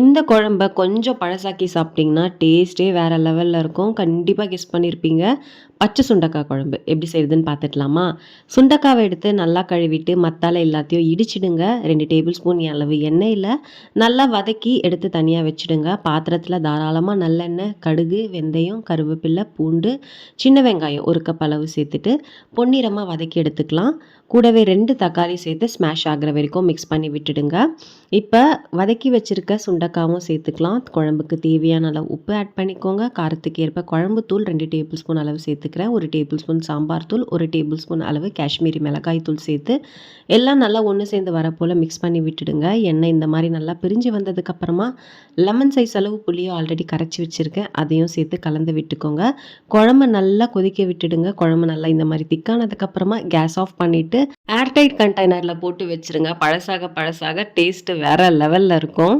இந்த குழம்ப கொஞ்சம் பழசாக்கி சாப்பிட்டிங்கன்னா, டேஸ்ட்டே வேற லெவல்ல இருக்கும். கண்டிப்பா கெஸ் பண்ணியிருப்பீங்க. பச்சை சுண்டக்காய் குழம்பு எப்படி செய்றதுன்னு பார்த்துடலாமா? சுண்டக்காவ எடுத்து நல்லா கழுவிட்டு, மத்தால எல்லாத்தையும் இடிச்சிடுங்க. 2 டேபிள் ஸ்பூன் அளவு எண்ணெயில நல்லா வதக்கி எடுத்து தனியா வச்சுடுங்க. பாத்திரத்தில தாராளமா நல்லெண்ணெய், கடுகு, வெந்தயம், கருவேப்பிலை, பூண்டு, சின்ன வெங்காயம் 1 கப் அளவு சேர்த்துட்டு, பொன்னிறமா வதக்கி எடுத்துக்கலாம். கூடவே 2 தக்காளி சேர்த்து ஸ்மாஷ் ஆகுற வரைக்கும் மிக்ஸ் பண்ணி விட்டுடுங்க. இப்ப வதக்கி வச்சிருக்க சுண்டக்காவும் சேர்த்துக்கலாம். குழம்புக்கு தேவையான அளவு உப்பு ஆட் பண்ணிக்கோங்க. காரத்துக்கு ஏற்ப குழம்பு தூள் 2 டேபிள் ஸ்பூன் அளவு சேர்த்துக்கிறேன். 1 டேபிள் ஸ்பூன் சாம்பார் தூள், 1 டேபிள் ஸ்பூன் அளவு காஷ்மீரி மிளகாய் தூள் சேர்த்து எல்லாம் நல்லா ஒன்று சேர்ந்து வரப்போல் மிக்ஸ் பண்ணி விட்டுடுங்க. எண்ணெய் இந்த மாதிரி நல்லா பிரிஞ்சு வந்ததுக்கப்புறமா லெமன் சைஸ் அளவு புளியும் ஆல்ரெடி கரைச்சி வச்சுருக்கேன். அதையும் சேர்த்து கலந்து விட்டுக்கோங்க. குழம்பு நல்லா கொதிக்க விட்டுடுங்க. குழம்பு நல்லா இந்த மாதிரி திக்கானதுக்கப்புறமா கேஸ் ஆஃப் பண்ணிவிட்டு ஏர்டைட் கண்டெய்னரில் போட்டு வச்சுருங்க. பழசாக பழசாக டேஸ்ட்டு வேறு லெவலில் இருக்கும்.